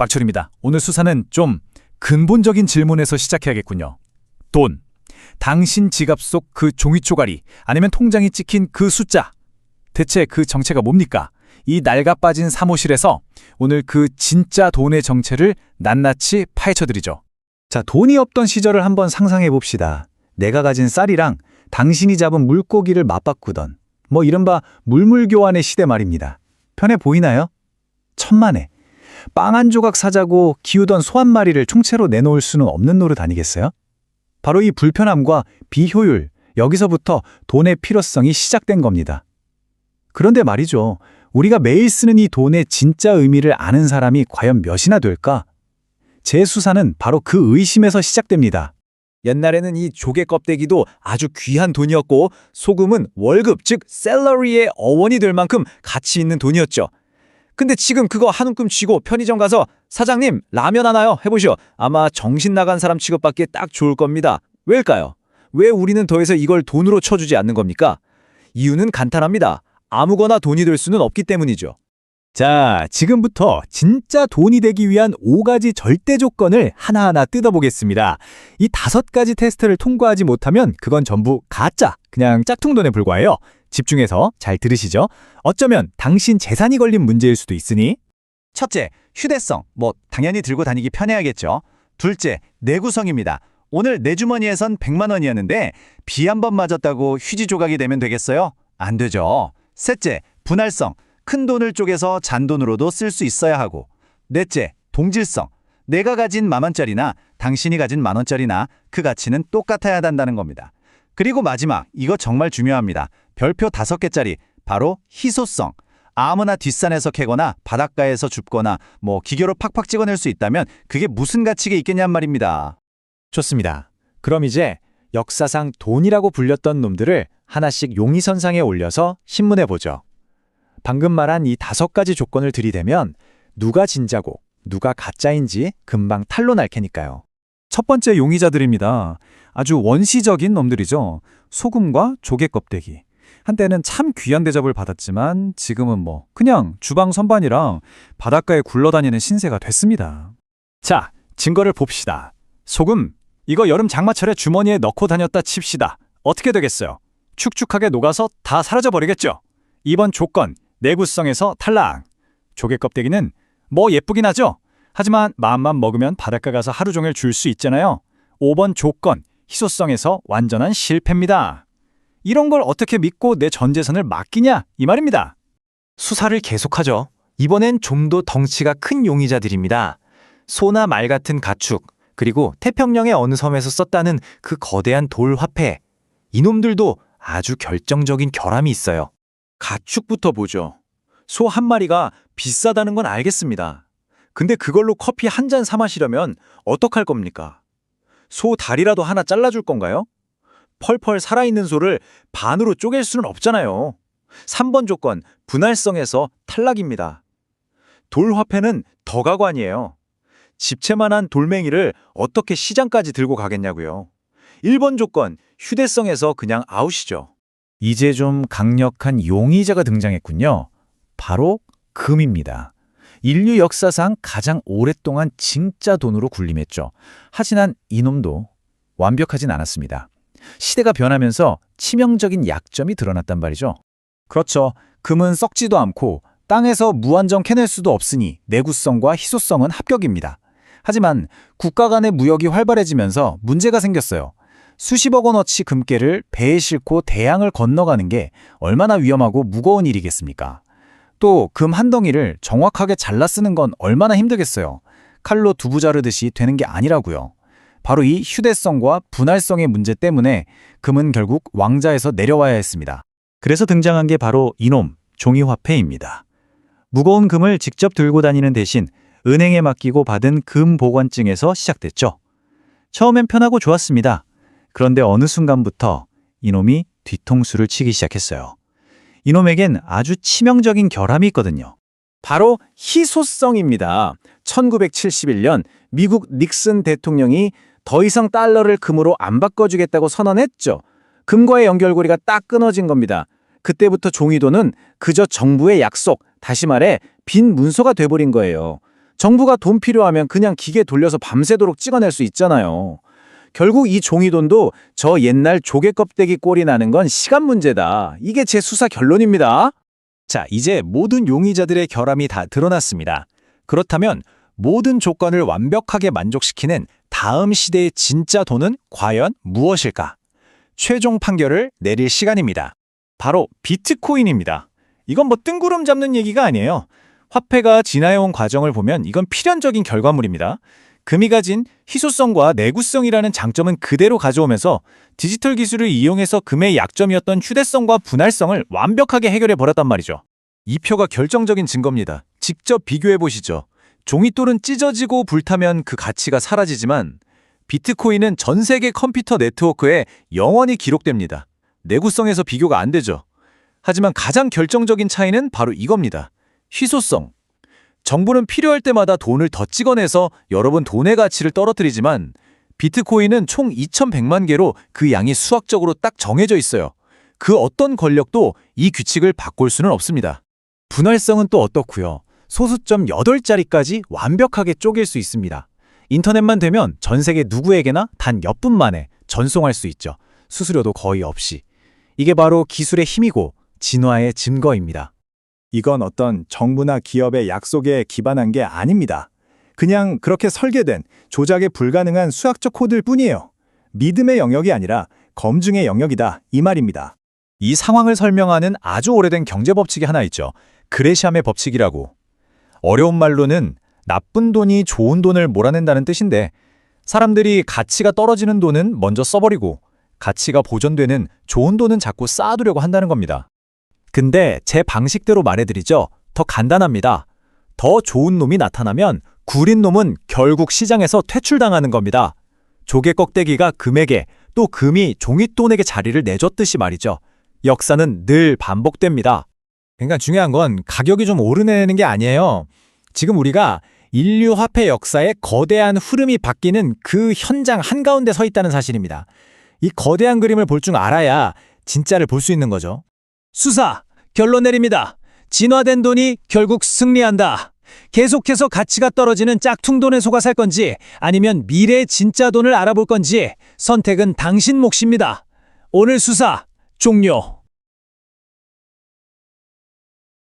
박철입니다. 오늘 수사는 좀 근본적인 질문에서 시작해야겠군요. 돈. 당신 지갑 속 그 종이 쪼가리, 아니면 통장이 찍힌 그 숫자. 대체 그 정체가 뭡니까? 이 낡아빠진 사무실에서 오늘 그 진짜 돈의 정체를 낱낱이 파헤쳐드리죠. 자, 돈이 없던 시절을 한번 상상해 봅시다. 내가 가진 쌀이랑 당신이 잡은 물고기를 맞바꾸던 이른바 물물교환의 시대 말입니다. 편해 보이나요? 천만에. 빵 한 조각 사자고 키우던 소 한 마리를 총체로 내놓을 수는 없는 노릇 아니겠어요? 바로 이 불편함과 비효율, 여기서부터 돈의 필요성이 시작된 겁니다. 그런데 말이죠. 우리가 매일 쓰는 이 돈의 진짜 의미를 아는 사람이 과연 몇이나 될까? 제 수사는 바로 그 의심에서 시작됩니다. 옛날에는 이 조개 껍데기도 아주 귀한 돈이었고, 소금은 월급, 즉 샐러리의 어원이 될 만큼 가치 있는 돈이었죠. 근데 지금 그거 한 움큼 쥐고 편의점 가서 사장님 라면 하나요? 해보시오. 아마 정신 나간 사람 취급받기에 딱 좋을 겁니다. 왜일까요? 왜 우리는 더해서 이걸 돈으로 쳐주지 않는 겁니까? 이유는 간단합니다. 아무거나 돈이 될 수는 없기 때문이죠. 자, 지금부터 진짜 돈이 되기 위한 5가지 절대 조건을 하나하나 뜯어보겠습니다. 이 5가지 테스트를 통과하지 못하면 그건 전부 가짜, 그냥 짝퉁돈에 불과해요. 집중해서 잘 들으시죠. 어쩌면 당신 재산이 걸린 문제일 수도 있으니. 첫째, 휴대성. 당연히 들고 다니기 편해야겠죠. 둘째, 내구성입니다. 오늘 내 주머니에선 100만 원이었는데 비 한 번 맞았다고 휴지 조각이 되면 되겠어요? 안 되죠. 셋째, 분할성. 큰 돈을 쪼개서 잔돈으로도 쓸 수 있어야 하고. 넷째, 동질성. 내가 가진 10,000원짜리나 당신이 가진 10,000원짜리나 그 가치는 똑같아야 한다는 겁니다. 그리고 마지막, 이거 정말 중요합니다. 별표 5개짜리, 바로 희소성. 아무나 뒷산에서 캐거나 바닷가에서 줍거나 기계로 팍팍 찍어낼 수 있다면 그게 무슨 가치가 있겠냔 말입니다. 좋습니다. 그럼 이제 역사상 돈이라고 불렸던 놈들을 하나씩 용의선상에 올려서 신문해 보죠. 방금 말한 이 5가지 조건을 들이대면 누가 진짜고 누가 가짜인지 금방 탄로 날 테니까요. 첫 번째 용의자들입니다. 아주 원시적인 놈들이죠. 소금과 조개 껍데기. 한때는 참 귀한 대접을 받았지만 지금은 그냥 주방 선반이랑 바닷가에 굴러다니는 신세가 됐습니다. 자, 증거를 봅시다. 소금, 이거 여름 장마철에 주머니에 넣고 다녔다 칩시다. 어떻게 되겠어요? 축축하게 녹아서 다 사라져버리겠죠? 2번 조건, 내구성에서 탈락. 조개 껍데기는 예쁘긴 하죠? 하지만 마음만 먹으면 바닷가 가서 하루 종일 줄 수 있잖아요. 5번 조건, 희소성에서 완전한 실패입니다. 이런 걸 어떻게 믿고 내 전 재산을 맡기냐? 이 말입니다. 수사를 계속하죠. 이번엔 좀 더 덩치가 큰 용의자들입니다. 소나 말 같은 가축, 그리고 태평양의 어느 섬에서 썼다는 그 거대한 돌 화폐. 이놈들도 아주 결정적인 결함이 있어요. 가축부터 보죠. 소 한 마리가 비싸다는 건 알겠습니다. 근데 그걸로 커피 한 잔 사 마시려면 어떡할 겁니까? 소 다리라도 하나 잘라줄 건가요? 펄펄 살아있는 소를 반으로 쪼갤 수는 없잖아요. 3번 조건, 분할성에서 탈락입니다. 돌화폐는 덕아관이에요. 집채만한 돌멩이를 어떻게 시장까지 들고 가겠냐고요. 1번 조건, 휴대성에서 그냥 아웃이죠. 이제 좀 강력한 용의자가 등장했군요. 바로 금입니다. 인류 역사상 가장 오랫동안 진짜 돈으로 군림했죠. 하지만 이놈도 완벽하진 않았습니다. 시대가 변하면서 치명적인 약점이 드러났단 말이죠. 그렇죠. 금은 썩지도 않고 땅에서 무한정 캐낼 수도 없으니 내구성과 희소성은 합격입니다. 하지만 국가 간의 무역이 활발해지면서 문제가 생겼어요. 수십억 원어치 금괴를 배에 싣고 대양을 건너가는 게 얼마나 위험하고 무거운 일이겠습니까? 또 금 한 덩이를 정확하게 잘라 쓰는 건 얼마나 힘들겠어요. 칼로 두부 자르듯이 되는 게 아니라고요. 바로 이 휴대성과 분할성의 문제 때문에 금은 결국 왕자에서 내려와야 했습니다. 그래서 등장한 게 바로 이놈, 종이화폐입니다. 무거운 금을 직접 들고 다니는 대신 은행에 맡기고 받은 금 보관증에서 시작됐죠. 처음엔 편하고 좋았습니다. 그런데 어느 순간부터 이놈이 뒤통수를 치기 시작했어요. 이놈에겐 아주 치명적인 결함이 있거든요. 바로 희소성입니다. 1971년 미국 닉슨 대통령이 더 이상 달러를 금으로 안 바꿔주겠다고 선언했죠. 금과의 연결고리가 딱 끊어진 겁니다. 그때부터 종이돈은 그저 정부의 약속, 다시 말해 빈 문서가 돼버린 거예요. 정부가 돈 필요하면 그냥 기계 돌려서 밤새도록 찍어낼 수 있잖아요. 결국 이 종이돈도 저 옛날 조개 껍데기 꼴이 나는 건 시간 문제다. 이게 제 수사 결론입니다. 자, 이제 모든 용의자들의 결함이 다 드러났습니다. 그렇다면 모든 조건을 완벽하게 만족시키는 다음 시대의 진짜 돈은 과연 무엇일까? 최종 판결을 내릴 시간입니다. 바로 비트코인입니다. 이건 뭐 뜬구름 잡는 얘기가 아니에요. 화폐가 진화해온 과정을 보면 이건 필연적인 결과물입니다. 금이 가진 희소성과 내구성이라는 장점은 그대로 가져오면서 디지털 기술을 이용해서 금의 약점이었던 휴대성과 분할성을 완벽하게 해결해 버렸단 말이죠. 이 표가 결정적인 증거입니다. 직접 비교해 보시죠. 종이돌은 찢어지고 불타면 그 가치가 사라지지만 비트코인은 전 세계 컴퓨터 네트워크에 영원히 기록됩니다. 내구성에서 비교가 안 되죠. 하지만 가장 결정적인 차이는 바로 이겁니다. 희소성. 정부는 필요할 때마다 돈을 더 찍어내서 여러 번 돈의 가치를 떨어뜨리지만 비트코인은 총 2,100만 개로 그 양이 수학적으로 딱 정해져 있어요. 그 어떤 권력도 이 규칙을 바꿀 수는 없습니다. 분할성은 또 어떻고요? 소수점 8자리까지 완벽하게 쪼갤 수 있습니다. 인터넷만 되면 전 세계 누구에게나 단 몇 분 만에 전송할 수 있죠. 수수료도 거의 없이. 이게 바로 기술의 힘이고 진화의 증거입니다. 이건 어떤 정부나 기업의 약속에 기반한 게 아닙니다. 그냥 그렇게 설계된 조작에 불가능한 수학적 코드일 뿐이에요. 믿음의 영역이 아니라 검증의 영역이다 이 말입니다. 이 상황을 설명하는 아주 오래된 경제 법칙이 하나 있죠. 그레샴의 법칙이라고. 어려운 말로는 나쁜 돈이 좋은 돈을 몰아낸다는 뜻인데 사람들이 가치가 떨어지는 돈은 먼저 써버리고 가치가 보존되는 좋은 돈은 자꾸 쌓아두려고 한다는 겁니다. 근데 제 방식대로 말해드리죠. 더 간단합니다. 더 좋은 놈이 나타나면 구린 놈은 결국 시장에서 퇴출당하는 겁니다. 조개 껍데기가 금에게 또 금이 종잇돈에게 자리를 내줬듯이 말이죠. 역사는 늘 반복됩니다. 그러니까 중요한 건 가격이 좀 오르내는 게 아니에요. 지금 우리가 인류 화폐 역사의 거대한 흐름이 바뀌는 그 현장 한가운데 서 있다는 사실입니다. 이 거대한 그림을 볼 줄 알아야 진짜를 볼 수 있는 거죠. 수사, 결론 내립니다. 진화된 돈이 결국 승리한다. 계속해서 가치가 떨어지는 짝퉁돈에 속아 살 건지 아니면 미래의 진짜 돈을 알아볼 건지 선택은 당신 몫입니다. 오늘 수사 종료.